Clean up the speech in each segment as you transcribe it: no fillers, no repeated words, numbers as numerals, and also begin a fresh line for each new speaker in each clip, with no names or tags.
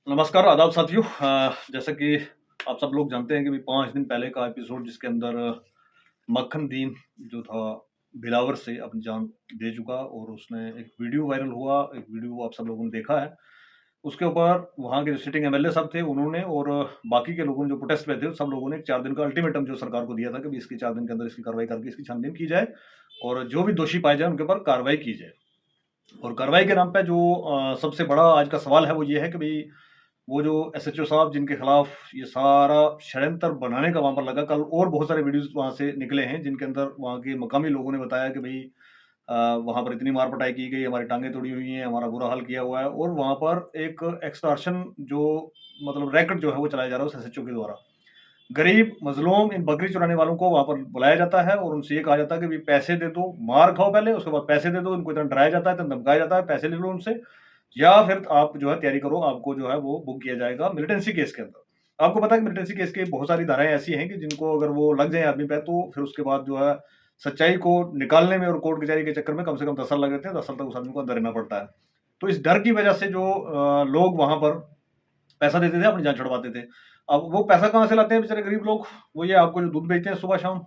नमस्कार, आदाब साथियों। जैसा कि आप सब लोग जानते हैं कि 5 दिन पहले का एपिसोड जिसके अंदर मक्खन दीन जो था बिलावर से अपनी जान दे चुका और उसने एक वीडियो वायरल हुआ, एक वीडियो आप सब लोगों ने देखा है। उसके ऊपर वहाँ के जो सिटिंग एमएलए साहब थे उन्होंने और बाकी के लोगों ने जो प्रोटेस्ट में थे, सब लोगों ने 4 दिन का अल्टीमेटम जो सरकार को दिया था कि भई इसकी 4 दिन के अंदर इसकी कार्रवाई करके इसकी छानबीन की जाए और जो भी दोषी पाए जाएँ उनके ऊपर कार्रवाई की जाए। और कार्रवाई के नाम पे जो सबसे बड़ा आज का सवाल है वो ये है कि भई वो जो एसएचओ साहब जिनके खिलाफ ये सारा षड्यंत्र बनाने का वहाँ पर लगा, कल और बहुत सारे वीडियोज़ वहाँ से निकले हैं, जिनके अंदर वहाँ के मकामी लोगों ने बताया कि भई वहाँ पर इतनी मार-पिटाई की गई, हमारी टाँगें तोड़ी हुई हैं, हमारा बुरा हाल किया हुआ है और वहाँ पर एक एक्सटॉर्शन जो मतलब रैकेट जो है वो चलाया जा रहा है उस एसएचओ के द्वारा। गरीब, मज़लूम इन बकरी चुराने वालों को वहाँ पर बुलाया जाता है और उनसे ये कहा जाता है कि भई पैसे दे दो, मार खाओ पहले, उसके बाद पैसे दे दो, इनको इतना डराया जाता है, इतना धमकाया जाता है, पैसे ले लो उनसे या फिर आप जो है तैयारी करो, आपको जो है वो बुक किया जाएगा मिलिटेंसी केस के अंदर। आपको पता है कि मिलिटेंसी केस की बहुत सारी धाराएँ ऐसी हैं कि जिनको अगर वो लग जाए आदमी पे तो फिर उसके बाद जो है सच्चाई को निकालने में और कोर्ट कचहरी के चक्कर में कम से कम 10 साल लग जाते हैं, 10 साल तक उस आदमी को अंदर रहना पड़ता है। तो इस डर की वजह से जो लोग वहाँ पर पैसा देते थे, अपनी जान छुड़वाते थे। अब वो पैसा कहाँ से लाते हैं बेचारे गरीब लोग? वो ये आपको जो दूध बेचते हैं सुबह-शाम,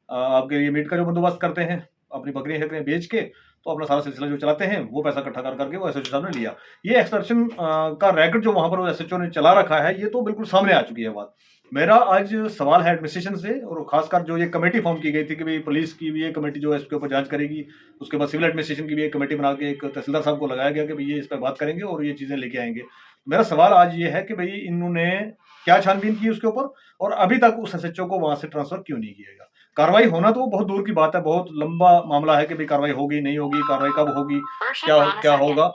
आपके लिए मीट का जो बंदोबस्त करते हैं, अपनी बकरियाँ-शकरियाँ बेच के, तो अपना सारा सिलसिला जो चलाते हैं, वो पैसा इकट्ठा कर के वो एसएचओ साहब ने लिया। ये एक्सटॉर्शन का रैकेट जो वहाँ पर वो एसएचओ ने चला रखा है, ये तो बिल्कुल सामने आ चुकी है बात। मेरा आज सवाल है एडमिनिस्ट्रेशन से और खासकर जो ये कमेटी फ़ॉर्म की गई थी कि भई पुलिस की भी ये कमेटी जो है इसके ऊपर जाँच करेगी, उसके बाद सिविल एडमिनिस्ट्रेशन की भी एक कमेटी बना के एक तहसीलदार साहब को लगाया गया कि भई ये इस पे बात करेंगे और ये चीज़ें लेके आएँगे। मेरा सवाल आज ये है कि भई इन्होंने क्या छानबीन की उसके ऊपर और अभी तक उस एसएचओ को वहाँ से ट्रांसफर क्यों नहीं किया गया? कार्रवाई होना तो बहुत दूर की बात है, बहुत लंबा मामला है कि भई कार्रवाई होगी, नहीं होगी, कार्रवाई कब होगी, क्या क्या होगा?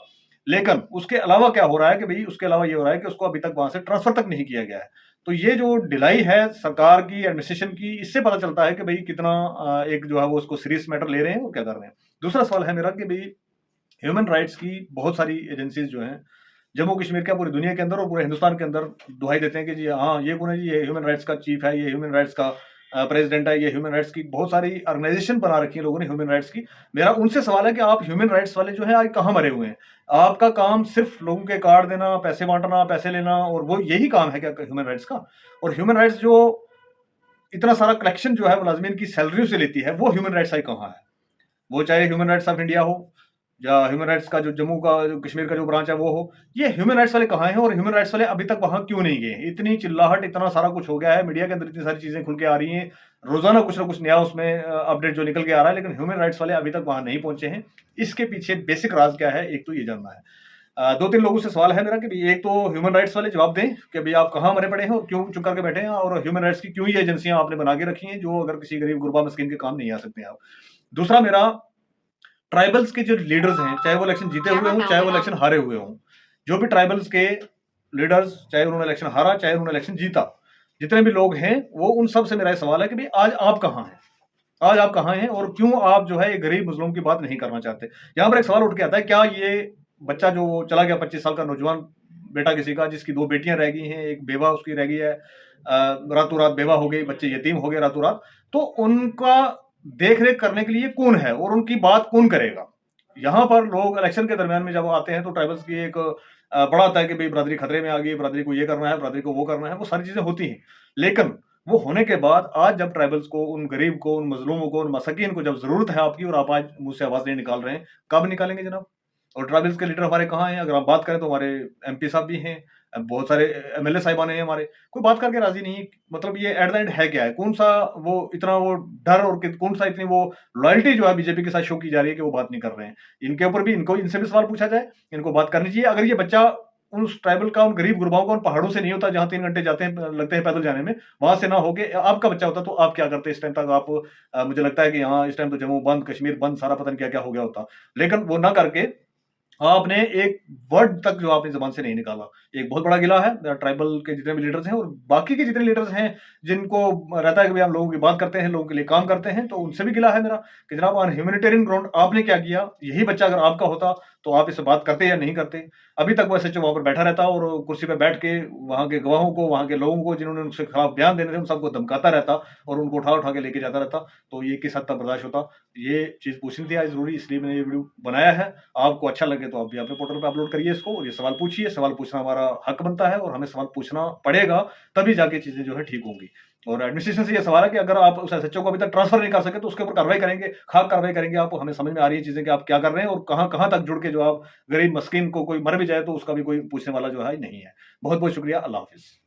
लेकिन उसके अलावा क्या हो रहा है कि भई उसके अलावा ये हो रहा है कि उसको अभी तक वहाँ से ट्रांसफर तक नहीं किया गया है। तो ये जो ढिलाई है सरकार की, एडमिनिस्ट्रेशन की, इससे पता चलता है कि भई कितना एक जो है वो उसको सीरियस मैटर ले रहे हैं और क्या कर रहे हैं। दूसरा सवाल है मेरा कि भई ह्यूमन राइट्स की बहुत सारी एजेंसीज़ जो हैं, जम्मू कश्मीर क्या पूरी दुनिया के अंदर और पूरे हिंदुस्तान के अंदर दुहाई देते हैं कि जी हाँ, ये कौन है जी, ये ह्यूमन राइट्स का चीफ है, ये ह्यूमन राइट्स का प्रेज़िडेंट है, ये ह्यूमन राइट्स की बहुत सारी ऑर्गनाइज़ेशन बना रखी है लोगों ने ह्यूमन राइट्स की। मेरा उनसे सवाल है कि आप ह्यूमन राइट्स वाले जो हैं आज कहाँ मरे हुए हैं? आपका काम सिर्फ़ लोगों के कार्ड देना, पैसे बाँटना, पैसे लेना और वो यही काम है क्या ह्यूमन राइट्स का? और ह्यूमन राइट्स जो इतना सारा कलेक्शन जो है मुलाज़िमीन की सैलरियों से लेती है, वो ह्यूमन राइट्स आई कहाँ है? वो चाहे ह्यूमन राइट्स ऑफ इंडिया हो या ह्यूमन राइट्स का जो जम्मू का जो कश्मीर का जो ब्रांच है वो हो, ये ह्यूमन राइट्स वाले कहाँ हैं और ह्यूमन राइट्स वाले अभी तक वहाँ क्यों नहीं गए हैं? इतनी चिल्लाहट, इतना सारा कुछ हो गया है, मीडिया के अंदर इतनी सारी चीज़ें खुल के आ रही हैं, रोज़ाना कुछ ना कुछ नया उसमें अपडेट जो निकल के आ रहा है, लेकिन ह्यूमन राइट्स वाले अभी तक वहाँ नहीं पहुँचे हैं। इसके पीछे बेसिक राज़ क्या है? एक तो ये जानना है। 2-3 लोगों से सवाल है मेरा कि भई एक तो ह्यूमन राइट्स वाले जवाब दें कि भई आप कहाँ मरे पड़े हैं और क्यों चुप करके बैठे हैं और ह्यूमन राइट्स की क्यों ये एजेंसियाँ आपने बना के रखी हैं, जो अगर किसी गरीब गुरबा मिस्कीन के काम नहीं आ सकते आप। दूसरा मेरा ट्राइबल्स के जो लीडर्स हैं, चाहे वो इलेक्शन जीते हुए हों, चाहे वो इलेक्शन हारे हुए हों, जो भी ट्राइबल्स के लीडर्स, चाहे उन्होंने इलेक्शन हारा, चाहे उन्होंने इलेक्शन जीता, जितने भी लोग हैं, वो उन सब से मेरा ये सवाल है कि भई आज आप कहाँ हैं? आज आप कहाँ हैं और क्यों आप जो है एक गरीब मज़लूम की बात नहीं करना चाहते? यहाँ पर एक सवाल उठ के आता है, क्या ये बच्चा जो चला गया 25 साल का नौजवान बेटा किसी का, जिसकी 2 बेटियाँ रह गई हैं, 1 बेवा उसकी रह गई है, रातों-रात बेवा हो गई, बच्चे यतीम हो गए रातों-रात, तो उनका देख-रेख करने के लिए कौन है और उनकी बात कौन करेगा? यहाँ पर लोग इलेक्शन के दरमियान में जब आते हैं तो ट्राइबल्स की एक बड़ा आता है कि भई बिरादरी खतरे में आ गई, बिरादरी को ये करना है, बिरादरी को वो करना है, वो सारी चीज़ें होती हैं। लेकिन वो होने के बाद आज जब ट्राइबल्स को, उन गरीब को, उन मज़लूमों को, उन मसाकीन को जब ज़रूरत है आपकी और आप आज मुँह से आवाज़ नहीं निकाल रहे हैं, कब निकालेंगे जनाब? और ट्राइबल्स के लीडर हमारे कहाँ हैं? अगर आप बात करें तो हमारे एमपी साहब भी हैं, बहुत सारे एमएलए साहिबान हैं हमारे, कोई बात करके राज़ी नहीं है। मतलब ये एट द एंड है क्या है? कौन-सा वो इतना वो डर और कित कौन-सा इतनी वो लॉयल्टी जो है बीजेपी के साथ शो की जा रही है कि वो बात नहीं कर रहे हैं। इनके ऊपर भी इनसे भी सवाल पूछा जाए, इनको बात करनी चाहिए। अगर ये बच्चा उस ट्राइबल का, उन गरीब गुरबाओं का उन पहाड़ों से नहीं होता जहाँ 3 घंटे जाते हैं लगते हैं पैदल जाने में, वहाँ से ना होके आपका बच्चा होता तो आप क्या करते इस टाइम तक आप मुझे लगता है कि हाँ, इस टाइम तो जम्मू बंद, कश्मीर बंद, सारा पता नहीं क्या-क्या हो गया होता। लेकिन वो ना करके आपने एक वर्ड तक जो आपने ज़बान से नहीं निकाला। एक बहुत बड़ा गिला है ट्राइबल के जितने भी लीडर्स हैं और बाकी के जितने लीडर्स हैं, जिनको रहता है कि भई हम लोगों की बात करते हैं, लोगों के लिए काम करते हैं, तो उनसे भी गिला है मेरा कि जनाब ऑन ह्यूमैनिटेरियन ग्राउंड आपने क्या किया? यही बच्चा अगर आपका होता, तो आप इससे बात करते या नहीं करते? अभी तक वो एसएचओ वहाँ पर बैठा रहता और कुर्सी पे बैठ के वहाँ के गवाहों को, वहाँ के लोगों को जिन्होंने उनके खिलाफ बयान देने थे, उन सबको धमकाता रहता और उनको उठा-उठा के लेके जाता रहता। तो ये किस हद तक बर्दाश्त होता? ये चीज़ पूछनी थी आज ज़रूरी, इसलिए मैंने ये वीडियो बनाया है। आपको अच्छा लगे तो आप भी अपने पोर्टल पे अपलोड करिए इसको और ये सवाल पूछिए। सवाल पूछना हमारा हक बनता है और हमें सवाल पूछना पड़ेगा, तभी जाके चीज़ें जो है ठीक होंगी। और एडमिनिस्ट्रेशन से ये सवाल है कि अगर आप उस एसएचओ को अभी तक ट्रांसफर नहीं कर सके तो उसके ऊपर कार्रवाई करेंगे, खाक कार्रवाई करेंगे आप। हमें समझ में आ रही है चीज़ें कि आप क्या कर रहे हैं और कहाँ-कहाँ तक जुड़ के जो आप गरीब मस्कीन को कोई मर भी जाए तो उसका भी कोई पूछने वाला जो है नहीं है। बहुत-बहुत शुक्रिया। अल्लाह हाफ़िज़।